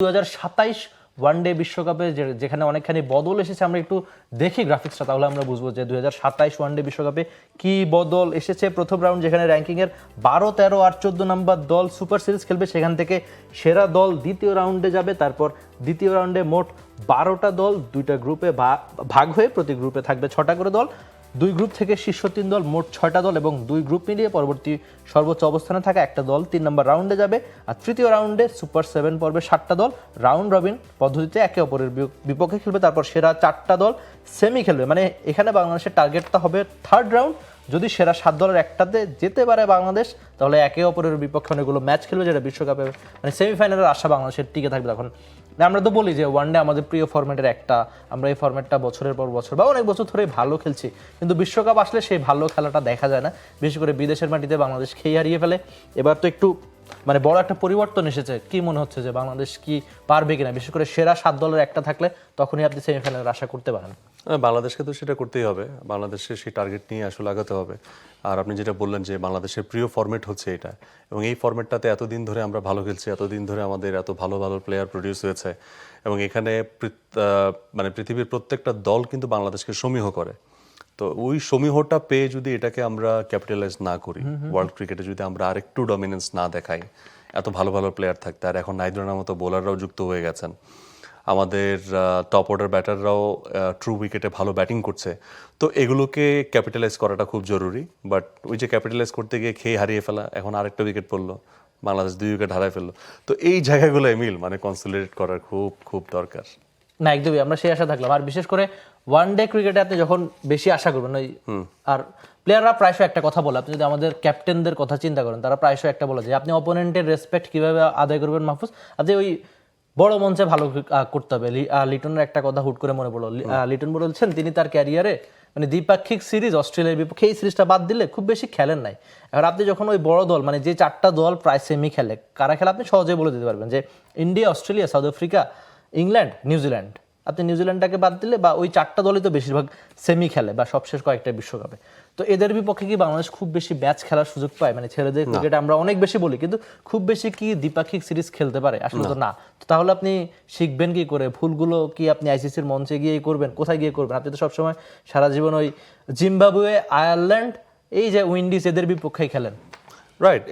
2027 one day বিশ্বকাপে যেখানে অনেকখানি বদল এসেছে, আমরা একটু দেখি গ্রাফিক্সটা, তাহলে আমরা বুঝবো যে 2027 ওয়ানডে বিশ্বকাপে কি বদল এসেছে। প্রথম রাউন্ড যেখানে র্যাঙ্কিংয়ের 12, 13 আর 14 নম্বর দল সুপার সিরিজ খেলবে, সেখান থেকে সেরা দল দ্বিতীয় রাউন্ডে যাবে। তারপর দ্বিতীয় রাউন্ডে মোট 12টা দল 2টা গ্রুপে ভাগ হয়ে প্রতি গ্রুপে থাকবে 6টা করে দল। 2 গ্রুপ থেকে শীর্ষ 3 দল, মোট 6টা দল এবং 2 গ্রুপ মিলিয়ে পরবর্তী সর্বোচ্চ অবস্থানে থাকা একটা দল 3 নম্বর রাউন্ডে যাবে। আর তৃতীয় রাউন্ডে সুপার 7 পর্বে 7টা দল রাউন্ড রবিন পদ্ধতিতে একে অপরের বিপক্ষে খেলবে। তারপর সেরা 4টা দল সেমি খেলবে, মানে এখানে বাংলাদেশের টার্গেটটা হবে থার্ড রাউন্ড। যদি সেরা 7 দলের একটাতে যেতে পারে বাংলাদেশ, তাহলে একে অপরের বিপক্ষে অনেকগুলো ম্যাচ খেলবে, যেটা বিশ্বকাপে মানে সেমিফাইনালের আশা বাংলাদেশের টিকে থাকবে। এখন আমরা তো বলি যে ওয়ানডে আমাদের প্রিয় ফরম্যাটের একটা, আমরা এই ফরম্যাটটা বছরের পর বছর বা অনেক বছর ধরে ভালো খেলছি, কিন্তু বিশ্বকাপ আসলে সেই ভালো খেলাটা দেখা যায় না। বিশেষ করে বিদেশের মাটিতে বাংলাদেশ খেয়ে হারিয়ে ফেলে। এবার তো একটু মানে বড় একটা পরিবর্তন এসেছে, কি মনে হচ্ছে যে বাংলাদেশ কি পারবে কিনা? বিশেষ করে সেরা 7 দলের একটা থাকলে তখনই আপনি সেমিফাইনালের আশা করতে পারেন। বাংলাদেশকে তো সেটা করতেই হবে, বাংলাদেশের সেই টার্গেট নিয়ে আসলে আগাতে হবে। আর আপনি যেটা বললেন যে বাংলাদেশের প্রিয় ফরম্যাট হচ্ছে এটা, এবং এই ফরম্যাটটাতে এতদিন ধরে আমরা ভালো খেলছি, এতদিন ধরে আমাদের এত ভালো ভালো প্লেয়ার প্রডিউস হয়েছে, এবং এখানে মানে পৃথিবীর প্রত্যেকটা দল কিন্তু বাংলাদেশকে সমীহ করে। তো ওই সমীহটা পেয়ে যদি এটাকে আমরা ক্যাপিটালাইজ না করি, ওয়ার্ল্ড ক্রিকেটে যদি আমরা আরেকটু ডমিনেন্স না দেখাই, এত ভালো ভালো প্লেয়ার থাকতে, আর এখন নাইদ রানার মতো বোলাররাও যুক্ত হয়ে গেছেন, আমাদের টপ অর্ডার ব্যাটাররাও ট্রু উইকেটে ভালো ব্যাটিং করছে, তো এগুলোকে ক্যাপিটালাইজ করাটা খুব জরুরি। বাট ওই যে ক্যাপিটালাইজ করতে গিয়ে খেয়ে হারিয়ে ফেলা, এখন আরেকটা উইকেট পড়লো, বাংলাদেশ 2 উইকেট হারায় ফেললো, তো এই জায়গাগুলো এমিল মানে কনসলিডেট করার খুব খুব দরকার। না একদমই, আমরা সেই আশা থাকলাম। আর বিশেষ করে ওয়ানডে ক্রিকেটে আপনি যখন বেশি আশা করবেন ওই, আর প্লেয়াররা প্রায়শই একটা কথা বলে, আপনি যদি আমাদের ক্যাপ্টেনদের কথা চিন্তা করেন, তারা প্রায়শই একটা বলে যে আপনি অপোনেন্টের রেসপেক্ট কিভাবে আদায় করবেন মাহফুজ, আপনি ওই বড় মঞ্চে ভালো করতে হবে। লিটনের একটা কথা হুট করে মনে পড়লো, লিটন বলছেন তিনি তার ক্যারিয়ারে মানে দ্বিপাক্ষিক সিরিজ অস্ট্রেলিয়ার বিপক্ষে এই সিরিজটা বাদ দিলে খুব বেশি খেলেন নাই। এবার আপনি যখন ওই বড় দল মানে যে 4টা দল প্রায় সেমি খেলে, কারা খেলে আপনি সহজে বলে দিতে পারবেন যে India, Australia, south Africa, England, New Zealand. আপনি নিউজিল্যান্ডটাকে বাদ দিলে বা ওই 4টা দলই তো বেশিরভাগ সেমি খেলে বা সবশেষ কয়েকটা বিশ্বকাপে, তো এদের বিপক্ষে কি বাংলাদেশ খুব বেশি ম্যাচ খেলার সুযোগ পায়? মানে ছেলেদের ক্রিকেটে আমরা অনেক বেশি বলি, কিন্তু খুব বেশি কি দ্বিপাক্ষিক সিরিজ খেলতে পারে? আসলে তো না। তাহলে আপনি শিখবেন কি করে? ভুলগুলো কি আপনি আইসিসির মঞ্চে গিয়েই করবেন? কোথায় গিয়ে করবেন? আপনি তো সবসময় সারা জীবন ওই জিম্বাবুয়ে, আয়ারল্যান্ড, এই যে উইন্ডিজ, এদের বিপক্ষেই খেলেন। রাইট,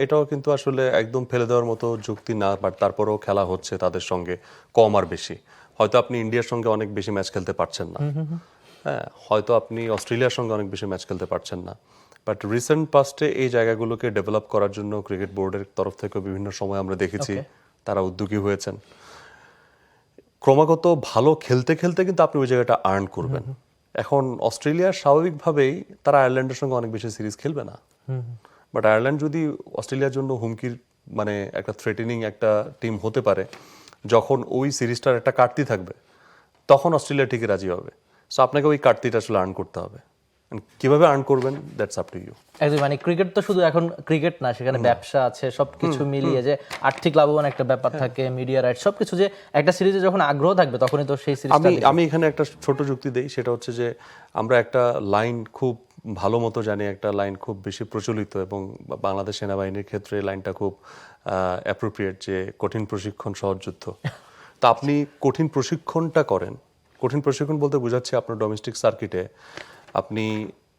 এটাও কিন্তু আসলে একদম ফেলে দেওয়ার মতো যুক্তি না, বাট তারপরেও খেলা হচ্ছে তাদের সঙ্গে কম আর বেশি। হয়তো আপনি ইন্ডিয়ার সঙ্গে অনেক বেশি ম্যাচ খেলতে পারছেন না, হ্যাঁ, হয়তো আপনি অস্ট্রেলিয়ার সঙ্গে অনেক বেশি ম্যাচ খেলতে পারছেন না, বাট রিসেন্ট পাস্টে এই জায়গাগুলোকে ডেভেলপ করার জন্য ক্রিকেট বোর্ডের তরফ থেকে বিভিন্ন সময় আমরা দেখেছি তারা উদ্যোগী হয়েছেন। ক্রমাগত ভালো খেলতে খেলতে কিন্তু আপনি ওই জায়গাটা আর্ন করবেন। এখন অস্ট্রেলিয়া স্বাভাবিকভাবেই তারা আয়ারল্যান্ডের সঙ্গে অনেক বেশি সিরিজ খেলবে না, বাট আয়ারল্যান্ড যদি অস্ট্রেলিয়ার জন্য হুমকির মানে একটা থ্রেটেনিং একটা টিম হতে পারে, যখন ওই সিরিজটার একটা কাটতি থাকবে, তখন অস্ট্রেলিয়া ঠিকই রাজি হবে। সো আপনাকে ওই কাটতিটা আসলে আর্ন করতে হবে। কিভাবে আর্ন করবেন, দ্যাটস আপ টু ইউ। একদম, মানে ক্রিকেট তো শুধু এখন ক্রিকেট না, সেখানে ব্যবসা আছে, সবকিছু মিলিয়ে যে আর্থিক লাভবান একটা ব্যাপার থাকে, মিডিয়া রাইট, সবকিছু, যে একটা সিরিজে যখন আগ্রহ থাকবে তখনই তো সেই সিরিজটা। আমি এখানে একটা ছোট যুক্তি দেই, সেটা হচ্ছে যে আমরা একটা লাইন খুব ভালো মতো জানি, একটা লাইন খুব বেশি প্রচলিত এবং বাংলাদেশ সেনাবাহিনীর ক্ষেত্রে লাইনটা খুব অ্যাপ্রোপ্রিয়েট, যে কঠিন প্রশিক্ষণ সহজ যুদ্ধ। তা আপনি কঠিন প্রশিক্ষণটা করেন, কঠিন প্রশিক্ষণ বলতে বোঝাচ্ছে আপনার ডোমেস্টিক সার্কিটে আপনি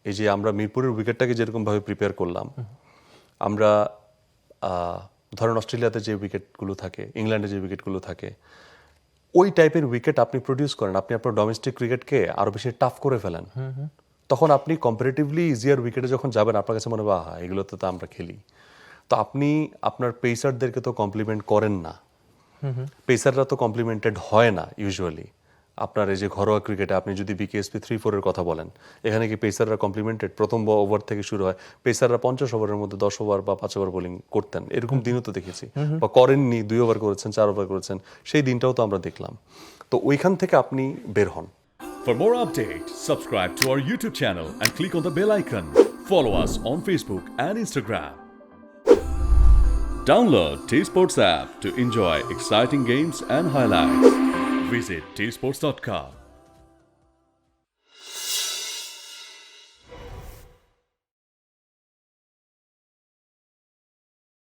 এই যে আমরা মিরপুরের উইকেটটাকে যেরকমভাবে প্রিপেয়ার করলাম, আমরা ধরেন অস্ট্রেলিয়াতে যে উইকেটগুলো থাকে, ইংল্যান্ডে যে উইকেটগুলো থাকে, ওই টাইপের উইকেট আপনি প্রডিউস করেন, আপনি আপনার ডোমেস্টিক ক্রিকেটকে আরো বেশি টাফ করে ফেলেন, তখন আপনি কম্পারেটিভলি ইজিয়ার উইকেটে যখন যাবেন, আপনার কাছে মনে হবে আহা, এগুলোতে তো আমরা খেলি। তো আপনি আপনার পেসারদেরকে তো কমপ্লিমেন্ট করেন না, পেসাররা তো কমপ্লিমেন্টেড হয় না ইউজুয়ালি। আপনার এই যে ঘরোয়া ক্রিকেটে আপনি যদি বিকেএসপি 3-4 এর কথা বলেন, এখানে কি পেসাররা কমপ্লিমেন্টেড? প্রথম ওভার থেকে শুরু হয়, পেসাররা 50 ওভারের মধ্যে 10 ওভার বা 5 ওভার বোলিং করতেন, এরকম দিনও তো দেখেছি, বা করেননি, 2 ওভার করেছেন, 4 ওভার করেছেন, সেই দিনটাও তো আমরা দেখলাম। তো ওইখান থেকে আপনি বের হন। For more updates, subscribe to our YouTube channel and click on the bell icon. Follow us on Facebook and Instagram. Download T-Sports app to enjoy exciting games and highlights. Visit tsports.com.